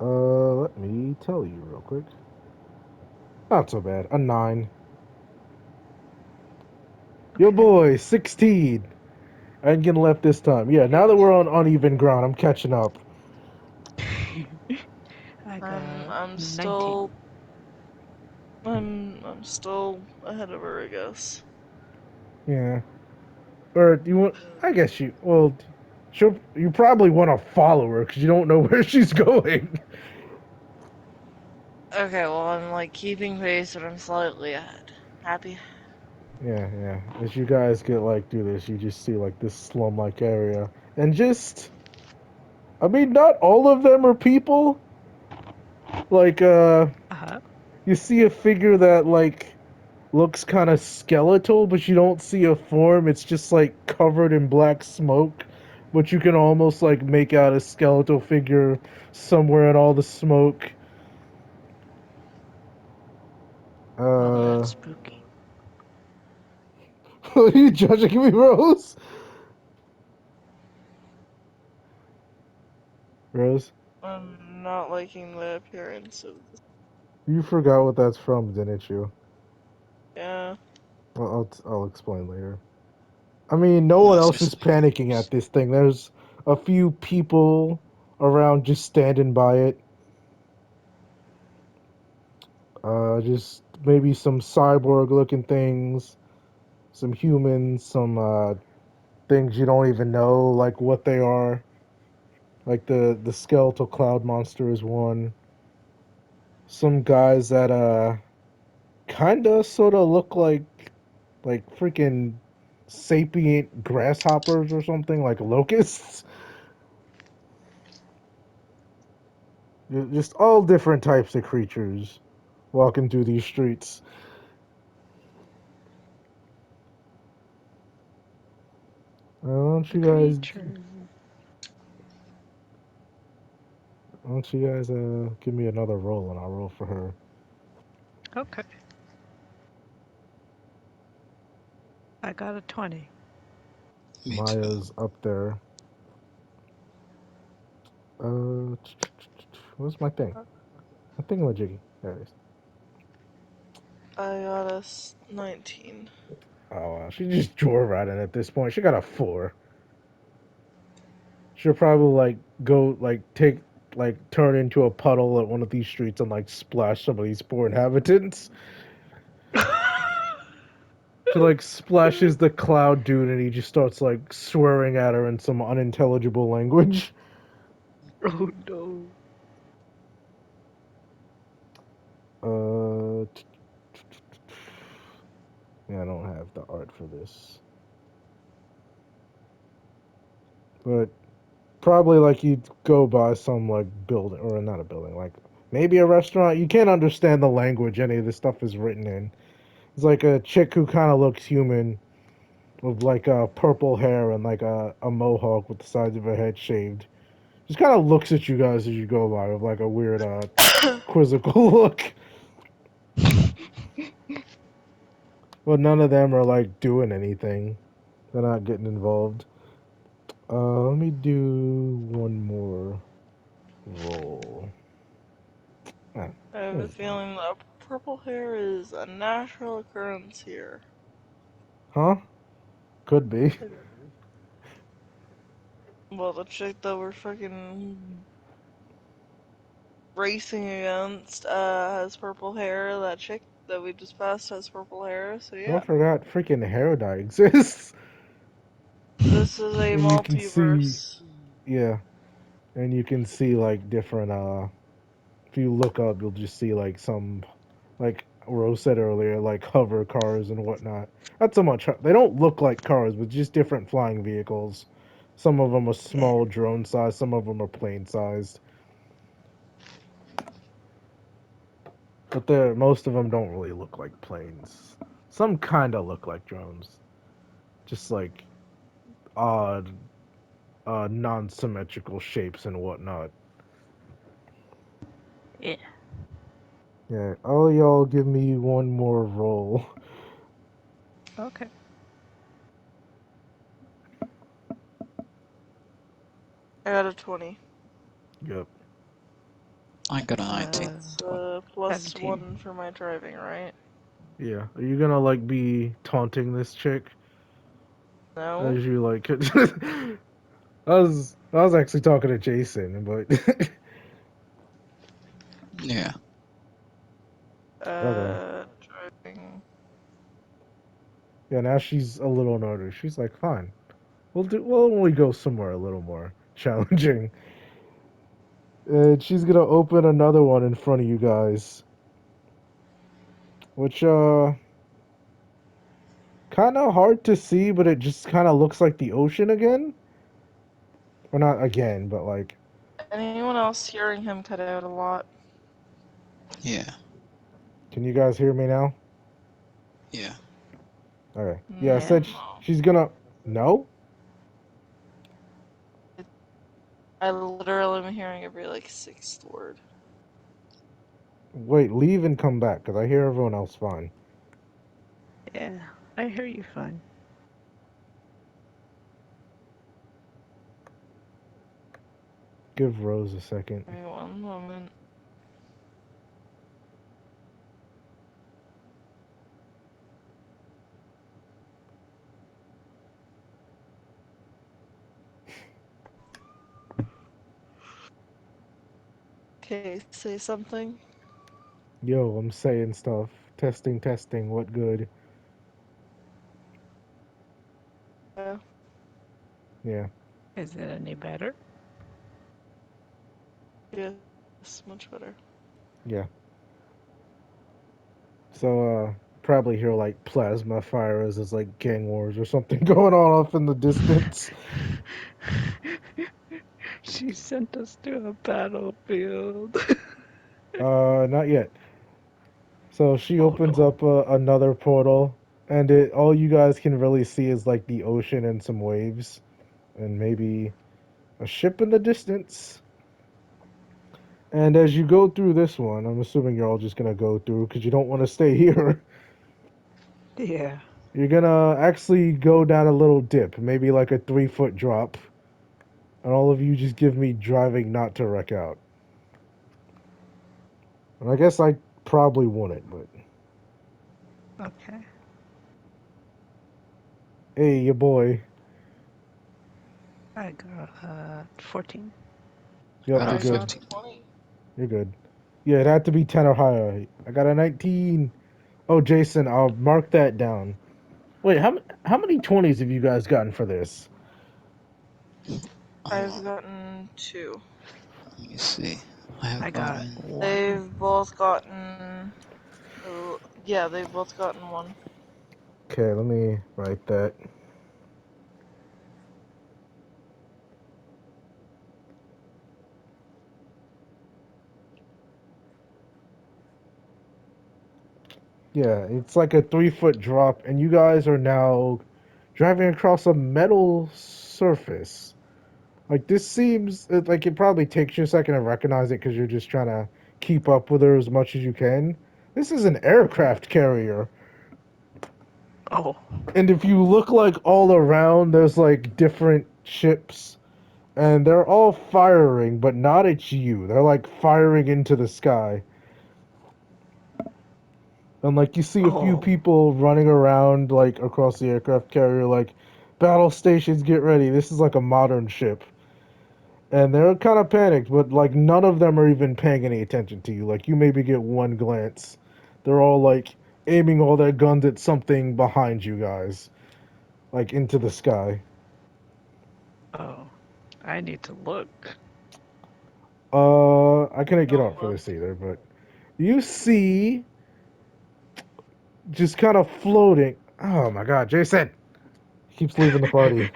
A: Let me tell you real quick. Not so bad. A 9. Yo,
B: Okay.
A: boy, 16. I ain't getting left this time. Yeah, now that we're on uneven ground, I'm catching up.
B: I
D: I'm
B: got
D: I'm
B: 19.
D: still I'm still ahead of her, I guess.
A: Yeah. Or do you want? I guess you. Well, you probably want to follow her because you don't know where she's going.
D: Okay, well I'm like keeping pace, but I'm slightly ahead. Happy?
A: Yeah, yeah. As you guys get like through this, you just see like this slum-like area, and just, I mean, not all of them are people. Like,
B: Uh-huh.
A: you see a figure that like looks kind of skeletal, but you don't see a form. It's just like covered in black smoke, but you can almost like make out a skeletal figure somewhere in all the smoke.
B: Oh, that's
A: Uh,
B: spooky.
A: are you judging me, Rose? Rose,
D: I'm not liking the appearance of this.
A: you forgot what that's from, didn't you?
D: Yeah.
A: I'll explain later. I mean, no one
C: That's
A: else
C: just
A: is panicking at this thing. There's a few people around just standing by it. Just maybe some cyborg looking things, some humans, some things you don't even know like what they are. Like the skeletal cloud monster is one. Some guys that kinda sorta look like freaking sapient grasshoppers or something, like locusts. Just all different types of creatures walking through these streets.
B: Creature.
A: Why don't you guys give me another roll and I'll roll for her.
B: Okay. I got a 20.
C: me too.
A: Maya's up there. Uh, where's my thing? My thingamajiggy. There it is.
D: I got a 19.
A: Oh wow, she just joyriding at this point. She got a 4. She'll probably like go like take like turn into a puddle at one of these streets and like splash some of these poor inhabitants. She like splashes the cloud dude and he just starts like swearing at her in some unintelligible language.
B: Oh no.
A: Uh, yeah, I don't have the art for this, but probably like you'd go by some like building or not a building, like maybe a restaurant. You can't understand the language any of this stuff is written in. It's like a chick who kind of looks human with like purple hair and like a mohawk with the sides of her head shaved. Just kind of looks at you guys as you go by with like a weird quizzical look. But none of them are like doing anything. They're not getting involved. Let me do one more roll. Ah,
D: I have
A: what
D: a
A: is that?
D: feeling that purple hair is a natural occurrence here.
A: Huh? Could be.
D: Well, the chick that we're fucking racing against has purple hair. That chick that we just passed has purple hair. So
A: I
D: yeah,
A: forgot freaking hair dye exists.
D: this is a
A: And you can see,
D: multiverse.
A: yeah, and you can see like different. If you look up, you'll just see like some, like Rose said earlier, like hover cars and whatnot. Not so much. They don't look like cars, but just different flying vehicles. Some of them are
B: Yeah.
A: small drone sized. Some of them are plane sized. But most of them don't really look like planes. Some kind of look like drones, just like odd, non-symmetrical shapes and whatnot.
B: Yeah.
A: Yeah, all y'all give me one more roll.
B: Okay.
D: I got a 20.
A: Yep.
C: I got a 19.
D: It's plus
B: 17.
D: 1 for my driving, right?
A: Yeah. Are you gonna like be taunting this chick
D: No?
A: as you like? I was actually talking to Jason, but
C: Yeah.
A: okay.
D: Driving.
A: Yeah. Now she's a little nervous. She's like, fine. We'll only go somewhere a little more challenging. And she's gonna open another one in front of you guys, which kind of hard to see, but it just kind of looks like the ocean again. Or not again, but like.
D: Anyone else hearing him cut out a lot?
C: Yeah.
A: Can you guys hear me now?
C: Yeah.
A: Okay. Yeah, I
B: Yeah.
A: said
D: No.
A: she's gonna. No?
D: I literally am hearing every like 6th word.
A: Wait, leave and come back, because I hear everyone else fine.
B: Yeah. I hear you fine.
A: Give Rose a second.
D: Give me one moment. Okay, say something.
A: Yo, I'm saying stuff. Testing, testing, what good?
D: Yeah.
A: Yeah.
B: Is it any better?
D: Yes, much better.
A: Yeah. So, probably hear like plasma fires as like gang wars or something going on off in the distance.
B: She sent us to a battlefield.
A: Not yet. So she
B: Oh
A: opens
B: no.
A: up another portal, and it all you guys can really see is like the ocean and some waves, and maybe a ship in the distance. And as you go through this one, I'm assuming you're all just gonna go through because you don't want to stay here.
B: Yeah.
A: You're gonna actually go down a little dip, maybe like a 3 foot drop, and all of you just give me driving not to wreck out. And I guess I probably wouldn't, but
B: Okay.
A: hey, your boy.
B: I got 14.
A: Yep,
C: Got
A: you're
C: a
D: I
A: good.
D: got
C: 15.
D: 20.
A: You're good. Yeah, it had to be 10 or higher. I got a 19. Oh, Jason, I'll mark that down. Wait, how many 20s have you guys gotten for this?
D: I've gotten 2.
C: Let me see. I have
B: I got
C: gotten.
B: 1.
D: They've both gotten. Yeah, they've both gotten 1.
A: Okay, let me write that. Yeah, it's like a 3 foot drop, and you guys are now driving across a metal surface. Like, this seems like it probably takes you a second to recognize it because you're just trying to keep up with her as much as you can. This is an aircraft carrier.
B: Oh.
A: And if you look like all around, there's like different ships, and they're all firing, but not at you. They're like firing into the sky. And like you see a few
B: Oh.
A: people running around like across the aircraft carrier, like battle stations, get ready. This is like a modern ship. And they're kind of panicked, but like none of them are even paying any attention to you. Like you maybe get one glance. They're all like aiming all their guns at something behind you guys, like into the sky.
B: Oh. I need to look.
A: I couldn't get
D: Don't
A: up for
D: look.
A: this either, but you see just kind of floating. Oh my god, Jason keeps leaving the party.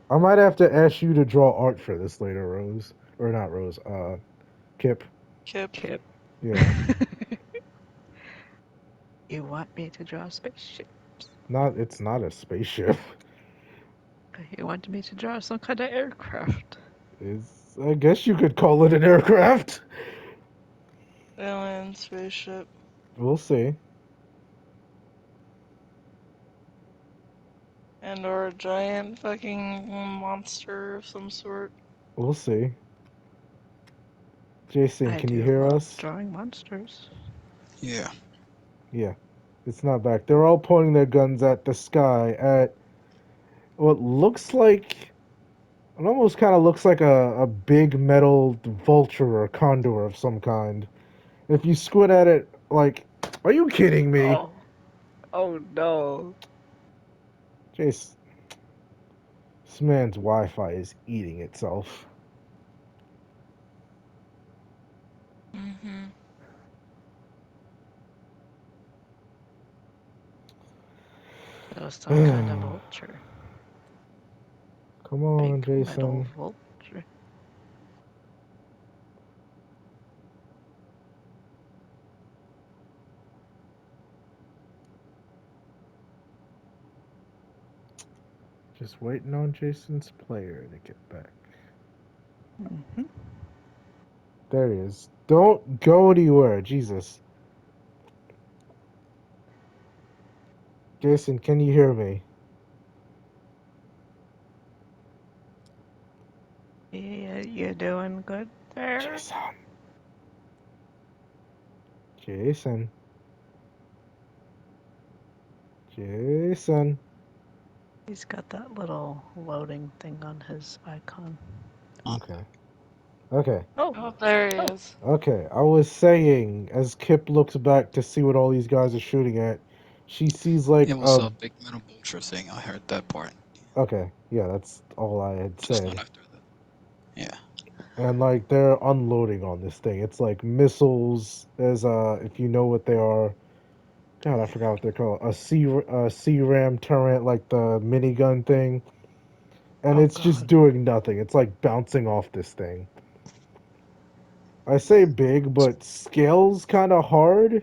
A: I might have to ask you to draw art for this later, Rose. Or not Rose, Kip.
D: Kip.
B: Kip.
A: Yeah.
B: You want me to draw spaceships?
A: It's not a spaceship.
B: You want me to draw some kind of aircraft?
A: I guess you could call it an aircraft.
D: Alien spaceship.
A: We'll see.
D: And or a giant fucking monster of some sort.
A: We'll see. Jason,
B: I
A: can you
B: do
A: hear
B: love
A: us?
B: drawing monsters.
C: Yeah.
A: Yeah, it's not back. They're all pointing their guns at the sky at what looks like it almost kind of looks like a big metal vulture or condor of some kind. If you squint at it, like, are you kidding me?
B: Oh, oh no.
A: Jace, this man's Wi-Fi is eating itself.
D: Mm-hmm.
B: That was some kind of vulture.
A: Come on,
B: Big metal
A: Jason.
B: vulture.
A: Just waiting on Jason's player to get back.
B: Mm-hmm.
A: There he is. Don't go anywhere, Jesus. Jason, can you hear me?
B: Yeah, you doing good there?
A: Jason. Jason. Jason.
B: He's got that little loading thing on his icon.
A: Okay. Okay.
B: Oh,
D: Oh, there he is.
A: Okay. I was saying, as Kip looks back to see what all these guys are shooting at, she sees
C: It
A: like
C: was
A: a.
C: a big metal vulture thing. I heard that part.
A: Okay. Yeah, that's all I had
C: Just not
A: said.
C: after that. Yeah.
A: And like they're unloading on this thing. It's like missiles. There's if you know what they are. God, I
C: Yeah.
A: forgot what they're called. A C ram turret, like the minigun thing, and
B: oh
A: it's just
B: God.
A: doing nothing. It's like bouncing off this thing. I say big, but scale's kind of hard.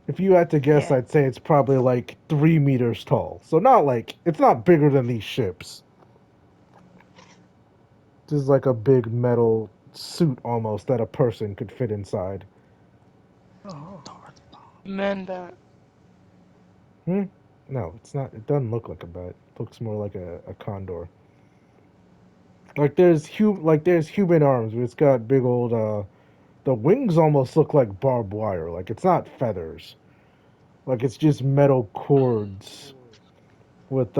A: If you had to guess,
B: Yeah.
A: I'd say it's probably like 3 meters tall. So not like it's not bigger than these ships. This is like a big metal suit almost that a person could fit inside.
B: Oh.
C: Darth Maul.
D: Men bat.
A: Hmm? No, it's not. It doesn't look like a bat. It looks more like a condor. Like there's human arms, but it's got big old the wings almost look like barbed wire. Like it's not feathers. Like it's just metal cords with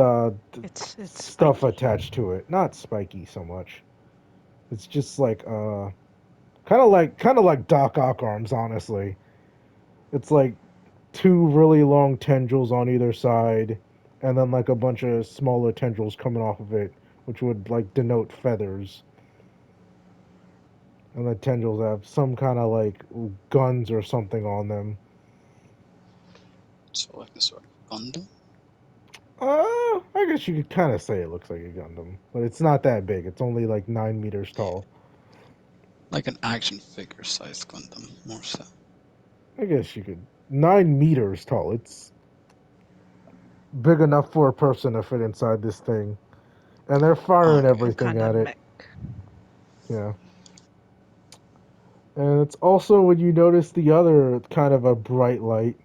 B: It's
A: stuff
B: spiky.
A: attached to it. Not spiky so much. It's just like kind of like Doc Ock arms, honestly. It's like two really long tendrils on either side, and then like a bunch of smaller tendrils coming off of it, which would like denote feathers. And the tendrils have some kind of like guns or something on them.
C: So like a sort of Gundam.
A: I guess you could kind of say it looks like a Gundam, but it's not that big. It's only like 9 meters
C: Yeah.
A: tall.
C: Like an action figure sized Gundam, more so.
A: I guess you could 9 meters tall. It's big enough for a person to fit inside this thing, and they're firing
C: Okay.
B: Some
A: everything
B: kind of
A: at it.
B: mech.
A: Yeah, and it's also when you notice the other kind of a bright light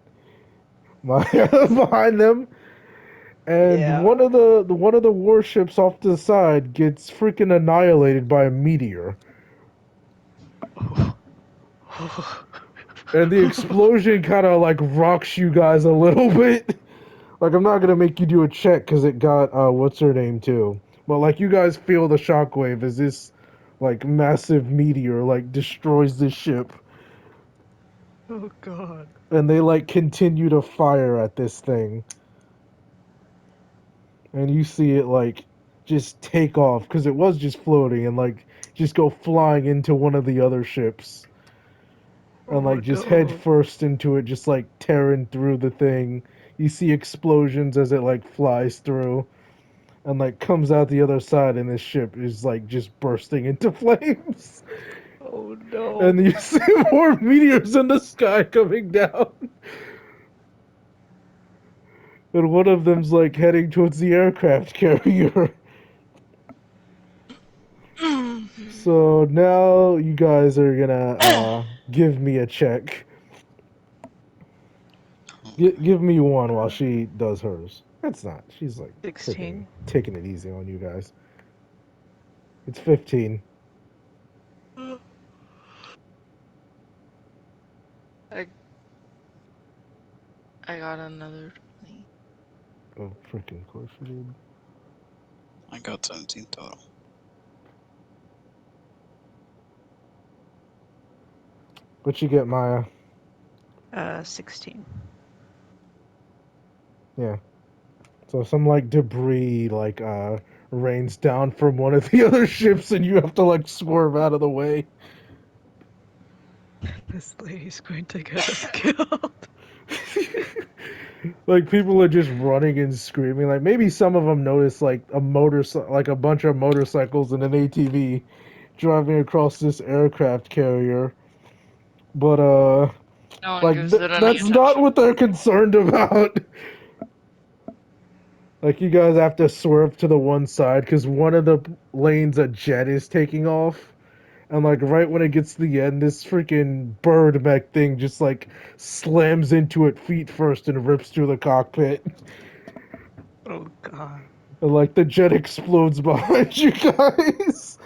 A: behind them, and
B: Yeah.
A: one of the warships off to the side gets freaking annihilated by a meteor. And the explosion kind of like rocks you guys a little bit. Like I'm not gonna make you do a check because it got what's her name too. But like you guys feel the shockwave as this like massive meteor like destroys the ship,
B: Oh God.
A: and they like continue to fire at this thing, and you see it like just take off because it was just floating and like just go flying into one of the other ships and
B: Oh
A: like just head
B: no.
A: first into it, just like tearing through the thing. You see explosions as it like flies through and like comes out the other side, and this ship is like just bursting into flames.
B: Oh
A: And
B: no.
A: you see more meteors in the sky coming down. And one of them's like heading towards the aircraft carrier. So now you guys are gonna give me a check.
C: Okay.
A: Give me one while she does hers. That's not. She's like freaking
B: 16.
A: taking it easy on you guys. It's 15.
D: I got another 20.
A: Oh, freaking course you did.
C: I got 17 total.
A: What you get, Maya?
B: 16.
A: Yeah. So some like debris rains down from one of the other ships and you have to like swerve out of the way.
B: This lady's going to get us killed.
A: Like people are just running and screaming. Like maybe some of them notice like like a bunch of motorcycles and an ATV driving across this aircraft carrier. But
D: No one
A: like
D: gives it any
A: that's not
D: attention.
A: what they're concerned about. Like you guys have to swerve to the one side because one of the lanes a jet is taking off. And like right when it gets to the end, this freaking bird mech thing just like slams into it feet first and rips through the cockpit.
B: Oh god.
A: And like the jet explodes behind you guys.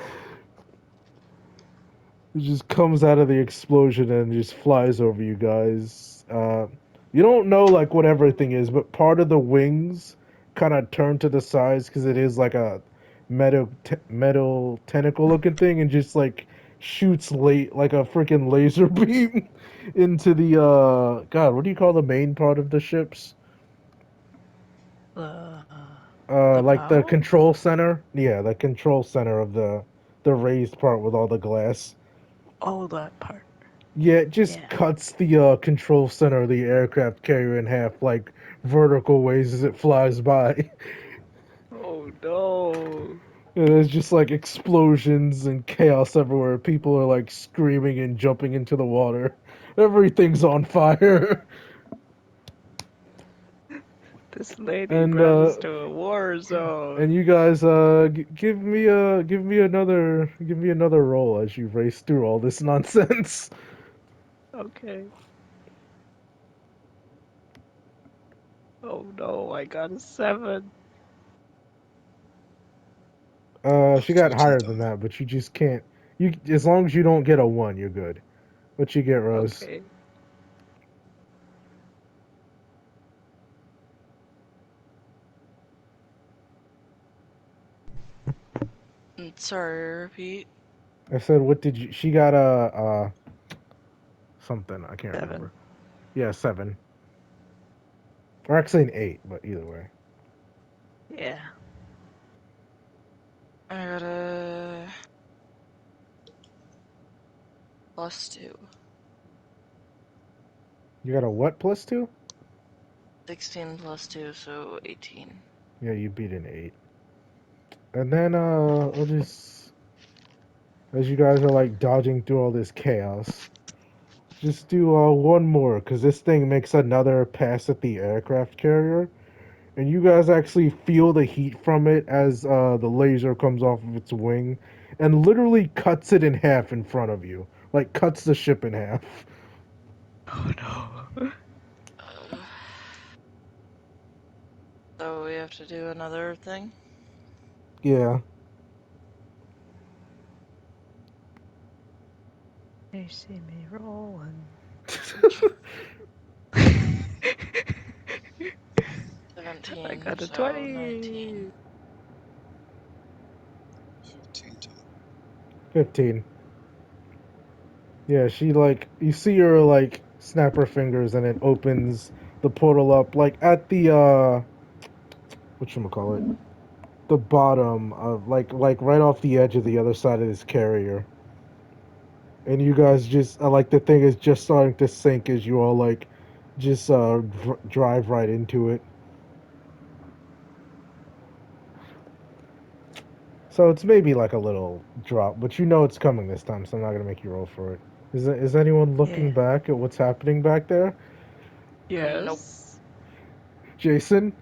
A: It just comes out of the explosion and just flies over you guys. You don't know like what everything is, but part of the wings kind of turn to the sides because it is like a metal tentacle looking thing, and just like shoots late like a freaking laser beam into the God, what do you call the main part of the ships?
B: The the
A: Like the
B: bow?
A: control center. Yeah, the control center of the raised part with all the glass.
B: Oh, that part.
A: Yeah, it just
B: Yeah.
A: cuts the control center of the aircraft carrier in half, like vertical ways as it flies by.
B: Oh no.
A: And there's just like explosions and chaos everywhere. People are like screaming and jumping into the water. Everything's on fire.
B: This lady
A: And
B: brought us to a war zone.
A: you guys give me another roll as you race through all this nonsense.
B: Okay. Oh no, I got a 7.
A: She got
C: 14
A: higher than
C: total.
A: that, but you just can't. You as long as you don't get a 1, you're good. What you get, Rose?
B: Okay.
D: Sorry, repeat.
A: I said, what did you? She got a something. I can't
B: 7.
A: remember. Yeah, 7, or actually an 8, but either way.
B: Yeah.
D: I got a +2.
A: You got a what plus 2?
D: 16 plus 2, so 18.
A: Yeah, you beat an 8. And then I'll just as you guys are like dodging through all this chaos, just do one more because this thing makes another pass at the aircraft carrier, and you guys actually feel the heat from it as the laser comes off of its wing and literally cuts it in half in front of you. Like cuts the ship in half.
B: Oh no.
D: Uh, so we have to do another thing?
A: Yeah.
B: They see me rolling.
D: 17,
B: I got a
D: so 19.
B: 20.
C: 15 total.
A: 15. Yeah, she like you see her like snap her fingers and it opens the portal up like at the whatchamacallit, the bottom of like right off the edge of the other side of this carrier. And you guys just like the thing is just starting to sink as you all like just drive right into it. So it's maybe like a little drop, but you know it's coming this time, so I'm not gonna make you roll for it. Is anyone looking
B: Yeah.
A: back at what's happening back there?
D: Nope.
B: Yes.
A: Jason?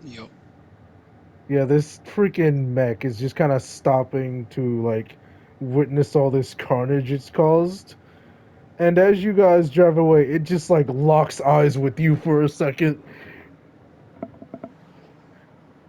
C: Yup.
A: Yeah, this freaking mech is just kind of stopping to like witness all this carnage it's caused. And as you guys drive away, it just like locks eyes with you for a second